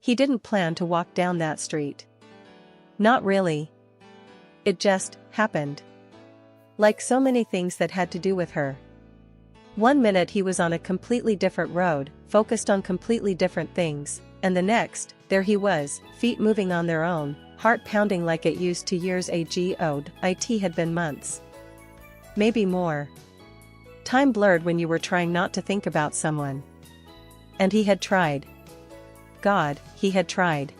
He didn't plan to walk down that street. Not really. It just happened. Like so many things that had to do with her. One minute he was on a completely different road, focused on completely different things, and the next, there he was, feet moving on their own, heart pounding like it used to years ago. It had been months. Maybe more. Time blurred when you were trying not to think about someone. And he had tried. God, he had tried.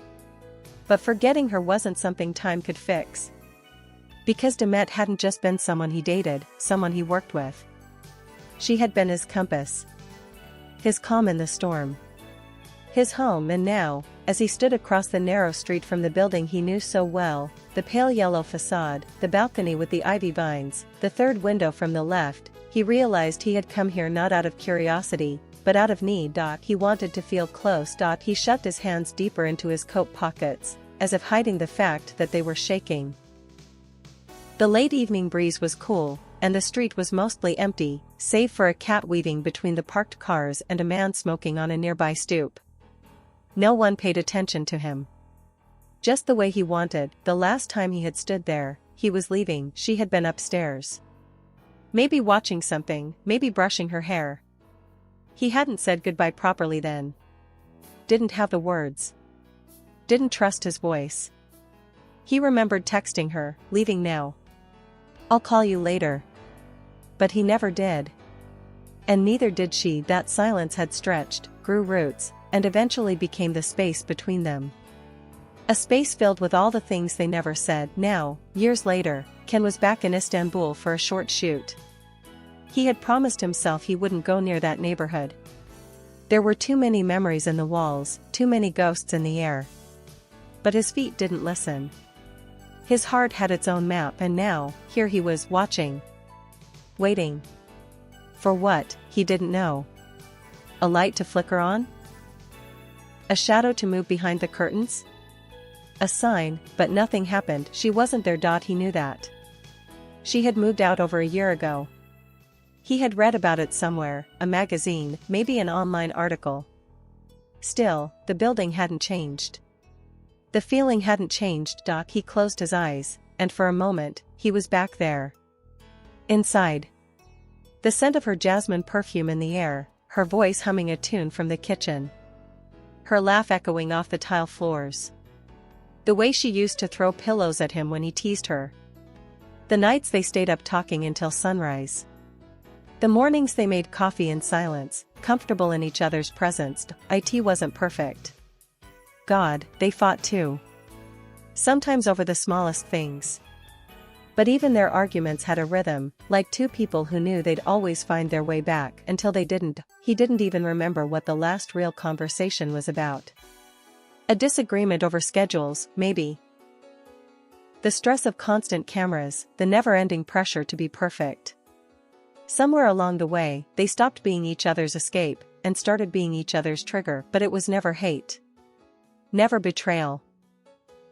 But forgetting her wasn't something time could fix. Because Demet hadn't just been someone he dated, someone he worked with. She had been his compass. His calm in the storm. His home, and now, as he stood across the narrow street from the building he knew so well, the pale yellow facade, the balcony with the ivy vines, the third window from the left, he realized he had come here not out of curiosity, but out of need. He wanted to feel close. He shoved his hands deeper into his coat pockets, as if hiding the fact that they were shaking. The late evening breeze was cool, and the street was mostly empty, save for a cat weaving between the parked cars and a man smoking on a nearby stoop. No one paid attention to him. Just the way he wanted. The last time he had stood there, he was leaving. She had been upstairs. Maybe watching something, maybe brushing her hair. He hadn't said goodbye properly then. Didn't have the words. Didn't trust his voice. He remembered texting her, leaving now. I'll call you later. But he never did. And neither did she. That silence had stretched, grew roots, and eventually became the space between them. A space filled with all the things they never said. Now, years later, Ken was back in Istanbul for a short shoot. He had promised himself he wouldn't go near that neighborhood. There were too many memories in the walls, too many ghosts in the air. But his feet didn't listen. His heart had its own map, and now, here he was, watching. Waiting. For what, he didn't know. A light to flicker on? A shadow to move behind the curtains? A sign, but nothing happened. She wasn't there. He knew that. She had moved out over a year ago. He had read about it somewhere, a magazine, maybe an online article. Still, the building hadn't changed. The feeling hadn't changed. He closed his eyes, and for a moment, he was back there. Inside. The scent of her jasmine perfume in the air, her voice humming a tune from the kitchen. Her laugh echoing off the tile floors. The way she used to throw pillows at him when he teased her. The nights they stayed up talking until sunrise. The mornings they made coffee in silence, comfortable in each other's presence. It wasn't perfect. God, they fought too. Sometimes over the smallest things. But even their arguments had a rhythm, like two people who knew they'd always find their way back until they didn't. He didn't even remember what the last real conversation was about. A disagreement over schedules, maybe. The stress of constant cameras, the never-ending pressure to be perfect. Somewhere along the way, they stopped being each other's escape, and started being each other's trigger, but it was never hate. Never betrayal.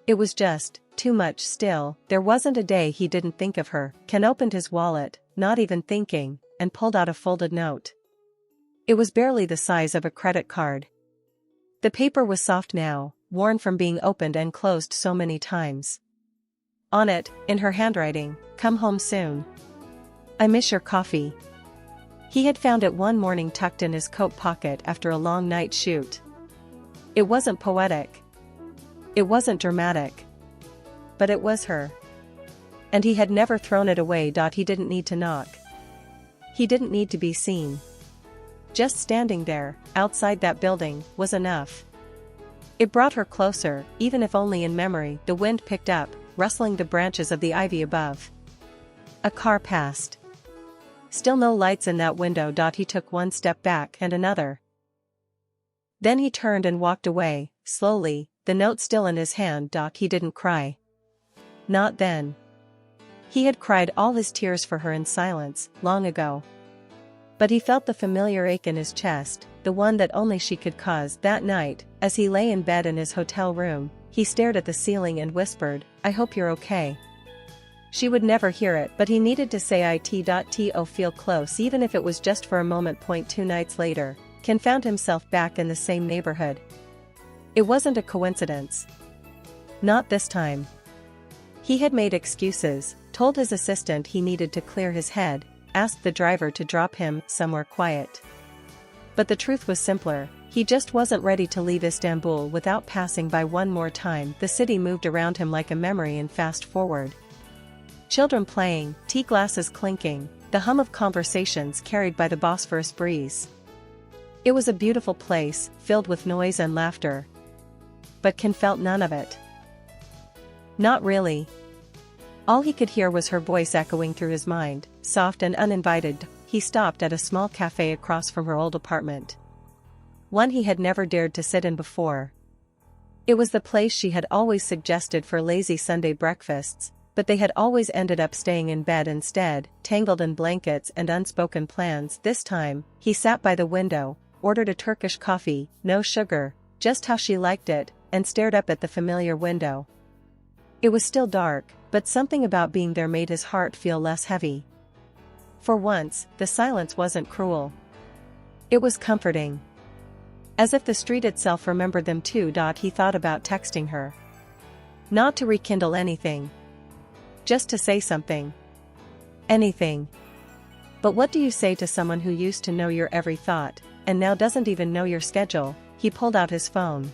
It was just, too much. Still, there wasn't a day he didn't think of her. Ken opened his wallet, not even thinking, and pulled out a folded note. It was barely the size of a credit card. The paper was soft now, worn from being opened and closed so many times. On it, in her handwriting, "Come home soon. I miss your coffee." He had found it one morning tucked in his coat pocket after a long night shoot. It wasn't poetic. It wasn't dramatic. But it was her. And he had never thrown it away. He didn't need to knock. He didn't need to be seen. Just standing there, outside that building, was enough. It brought her closer, even if only in memory. The wind picked up, rustling the branches of the ivy above. A car passed. Still no lights in that window. He took one step back and another. Then he turned and walked away, slowly, the note still in his hand. He didn't cry. Not then. He had cried all his tears for her in silence, long ago. But he felt the familiar ache in his chest, the one that only she could cause. That night, as he lay in bed in his hotel room, he stared at the ceiling and whispered, "I hope you're okay." She would never hear it, but he needed to say it. Feel close, even if it was just for a moment. 2 nights later, Ken found himself back in the same neighborhood. It wasn't a coincidence. Not this time. He had made excuses, told his assistant he needed to clear his head, asked the driver to drop him somewhere quiet. But the truth was simpler. He just wasn't ready to leave Istanbul without passing by one more time. The city moved around him like a memory and fast forward. Children playing, tea glasses clinking, the hum of conversations carried by the Bosphorus breeze. It was a beautiful place, filled with noise and laughter. But Can felt none of it. Not really. All he could hear was her voice echoing through his mind, soft and uninvited. He stopped at a small cafe across from her old apartment. One he had never dared to sit in before. It was the place she had always suggested for lazy Sunday breakfasts, but they had always ended up staying in bed instead, tangled in blankets and unspoken plans. This time, he sat by the window, ordered a Turkish coffee, no sugar, just how she liked it, and stared up at the familiar window. It was still dark, but something about being there made his heart feel less heavy. For once, the silence wasn't cruel. It was comforting. As if the street itself remembered them too. He thought about texting her. Not to rekindle anything. Just to say something. Anything. But what do you say to someone who used to know your every thought, and now doesn't even know your schedule? He pulled out his phone.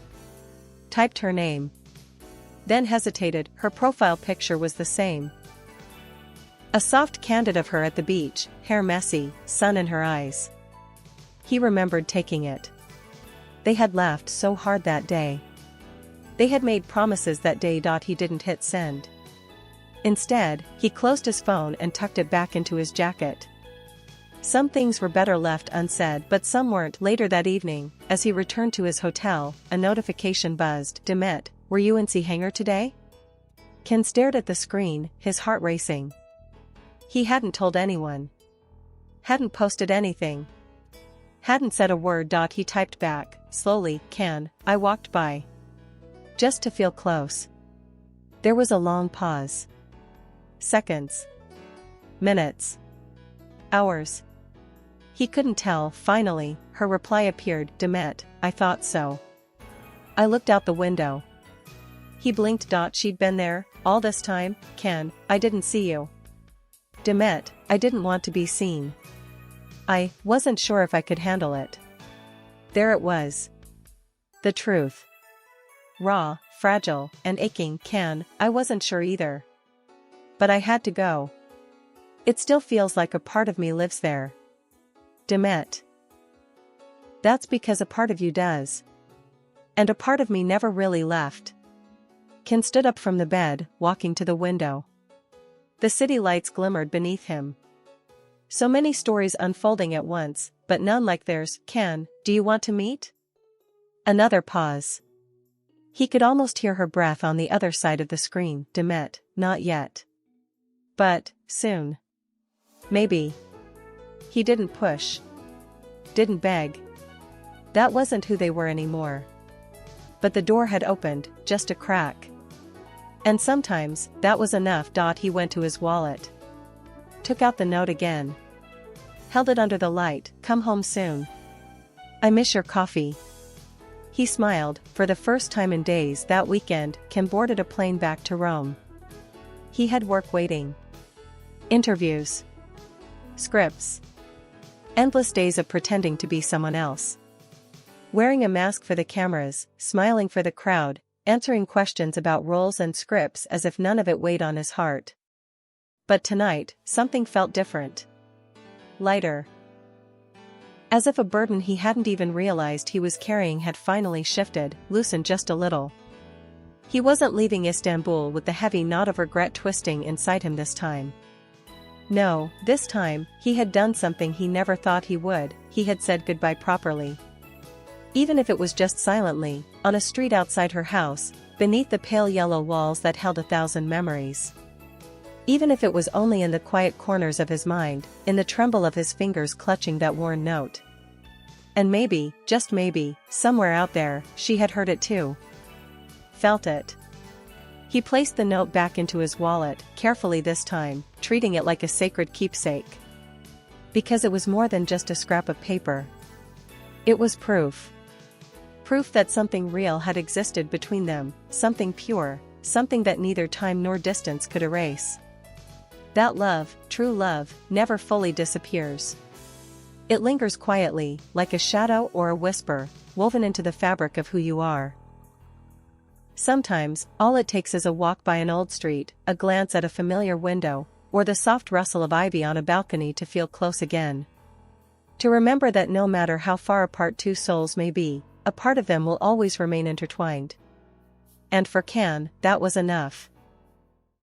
Typed her name. Then hesitated. Her profile picture was the same. A soft candid of her at the beach, hair messy, sun in her eyes. He remembered taking it. They had laughed so hard that day. They had made promises that day. He didn't hit send. Instead, he closed his phone and tucked it back into his jacket. Some things were better left unsaid, but some weren't. Later that evening, as he returned to his hotel, a notification buzzed. Demet, were you in Sea Hangar today? Can stared at the screen, his heart racing. He hadn't told anyone. Hadn't posted anything. Hadn't said a word. He typed back, slowly, Can, I walked by. Just to feel close. There was a long pause. Seconds. Minutes. Hours. He couldn't tell. Finally, her reply appeared. Demet, I thought so. I looked out the window. He blinked. She'd been there, all this time. Can, I didn't see you. Demet, I didn't want to be seen. I wasn't sure if I could handle it. There it was. The truth. Raw, fragile, and aching. Can, I wasn't sure either. But I had to go. It still feels like a part of me lives there. Demet. That's because a part of you does. And a part of me never really left. Can stood up from the bed, walking to the window. The city lights glimmered beneath him. So many stories unfolding at once, but none like theirs. Can, do you want to meet? Another pause. He could almost hear her breath on the other side of the screen. Demet, not yet. But, soon. Maybe. He didn't push. Didn't beg. That wasn't who they were anymore. But the door had opened, just a crack. And sometimes, that was enough. He went to his wallet. Took out the note again. Held it under the light. Come home soon. I miss your coffee. He smiled. For the first time in days that weekend, Can boarded a plane back to Rome. He had work waiting. Interviews. Scripts. Endless days of pretending to be someone else. Wearing a mask for the cameras, smiling for the crowd, answering questions about roles and scripts as if none of it weighed on his heart. But tonight, something felt different. Lighter. As if a burden he hadn't even realized he was carrying had finally shifted, loosened just a little. He wasn't leaving Istanbul with the heavy knot of regret twisting inside him this time. No, this time, he had done something he never thought he would. He had said goodbye properly. Even if it was just silently, on a street outside her house, beneath the pale yellow walls that held 1,000 memories. Even if it was only in the quiet corners of his mind, in the tremble of his fingers clutching that worn note. And maybe, just maybe, somewhere out there, she had heard it too. Felt it. He placed the note back into his wallet, carefully this time, treating it like a sacred keepsake. Because it was more than just a scrap of paper. It was proof. Proof that something real had existed between them, something pure, something that neither time nor distance could erase. That love, true love, never fully disappears. It lingers quietly, like a shadow or a whisper, woven into the fabric of who you are. Sometimes, all it takes is a walk by an old street, a glance at a familiar window, or the soft rustle of ivy on a balcony to feel close again. To remember that no matter how far apart two souls may be, a part of them will always remain intertwined. And for Can, that was enough.